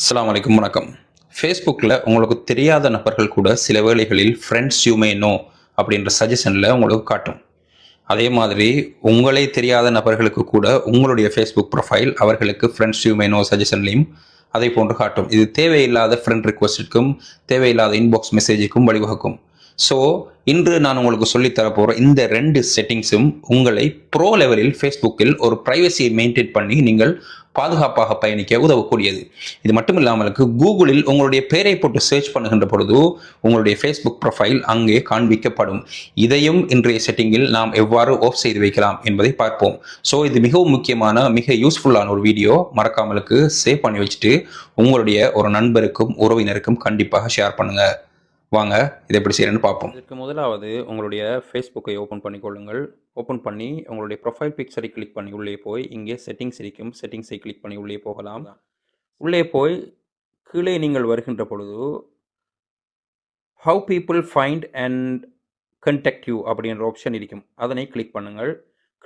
அஸ்ஸலாமு அலைக்கும் வணக்கம். ஃபேஸ்புக்கில் உங்களுக்கு தெரியாத நபர்கள் கூட சில வேளைகளில் ஃப்ரெண்ட்ஸ் யூ மே நோ அப்படின்ற சஜஷனில் உங்களுக்கு காட்டும். அதே மாதிரி உங்களே தெரியாத நபர்களுக்கு கூட உங்களுடைய ஃபேஸ்புக் ப்ரொஃபைல் அவர்களுக்கு ஃப்ரெண்ட்ஸ் யூ மே நோ சஜஷன்லையும் அதை போன்று காட்டும். இது தேவையில்லாத ஃப்ரெண்ட் ரிக்வஸ்ட்டுக்கும் தேவையில்லாத இன்பாக்ஸ் மெசேஜுக்கும் வழிவகுக்கும். ஸோ இன்று நான் உங்களுக்கு சொல்லித்தர போகிற இந்த 2 செட்டிங்ஸும் உங்களை ப்ரோ லெவலில் ஃபேஸ்புக்கில் ஒரு ப்ரைவசியை மெயின்டைன் பண்ணி நீங்கள் பாதுகாப்பாக பயணிக்க உதவக்கூடியது. இது மட்டும் இல்லாமலுக்கு கூகுளில் உங்களுடைய பெயரை போட்டு சர்ச் பண்ணுகின்ற பொழுது உங்களுடைய ஃபேஸ்புக் ப்ரொஃபைல் அங்கே காண்பிக்கப்படும். இதையும் இன்றைய செட்டிங்கில் நாம் எவ்வாறு ஆஃப் செய்து வைக்கலாம் என்பதை பார்ப்போம். ஸோ இது மிகவும் முக்கியமான மிக யூஸ்ஃபுல்லான ஒரு வீடியோ. மறக்காமலுக்கு சேவ் பண்ணி வச்சுட்டு உங்களுடைய ஒரு நண்பருக்கும் உறவினருக்கும் கண்டிப்பாக ஷேர் பண்ணுங்க. வாங்க இதை எப்படி செய்யறேன்னு பார்ப்போம். இதற்கு முதலாவது உங்களுடைய ஃபேஸ்புக்கை ஓப்பன் பண்ணிக்கொள்ளுங்கள். ஓப்பன் பண்ணி உங்களுடைய ப்ரொஃபைல் பிக்சரை கிளிக் பண்ணி உள்ளே போய் இங்கே செட்டிங்ஸ் இருக்கும். செட்டிங்ஸை கிளிக் பண்ணி உள்ளே போகலாம். உள்ளே போய் கீழே நீங்கள் வருகின்ற பொழுது how people find and connect you அப்படின்ற ஆப்ஷன் இருக்கும். அதனை கிளிக் பண்ணுங்கள்.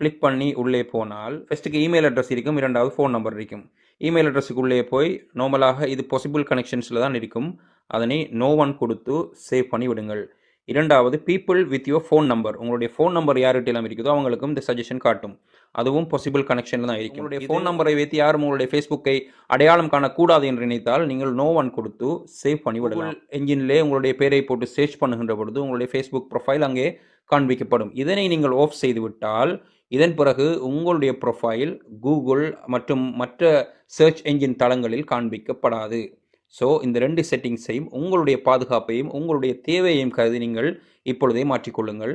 கிளிக் பண்ணி உள்ளே போனால் ஃபஸ்ட்டுக்கு இமெயில் அட்ரஸ் இருக்கும், இரண்டாவது ஃபோன் நம்பர் இருக்கும். இமெயில் அட்ரஸுக்கு உள்ளே போய் நார்மலாக இது பாசிபிள் கனெக்ஷன்ஸில் தான் இருக்கும். அதனை நோ ஒன் கொடுத்து சேவ் பண்ணி விடுங்கள். இரண்டாவது people with your phone number, உங்களுடைய ஃபோன் நம்பர் யார்கிட்டலாம் இருக்குதோ அவங்களுக்கும் இந்த சஜஷன் காட்டும். அதுவும் பாசிபிள் கனெக்ஷனில் தான் இருக்கும். உங்களுடைய ஃபோன் நம்பரை வைத்து யாரும் உங்களுடைய ஃபேஸ்புக்கை அடையாளம் காணக்கூடாது என்று நினைத்தால் நீங்கள் நோ ஒன் கொடுத்து சேவ் பண்ணி விடலாம். என்ஜினிலே உங்களுடைய பேரை போட்டு சர்ச் பண்ணுகின்ற பொழுது உங்களுடைய ஃபேஸ்புக் ப்ரொஃபைல் அங்கே காண்பிக்கப்படும். இதனை நீங்கள் ஆஃப் செய்து விட்டால் இதன் பிறகு உங்களுடைய ப்ரொஃபைல் கூகுள் மற்றும் மற்ற சர்ச் என்ஜின் தளங்களில் காண்பிக்கப்படாது. ஸோ இந்த 2 செட்டிங்ஸையும் உங்களுடைய பாதுகாப்பையும் உங்களுடைய தேவையையும் கருதி நீங்கள் இப்பொழுதே மாற்றிக்கொள்ளுங்கள்.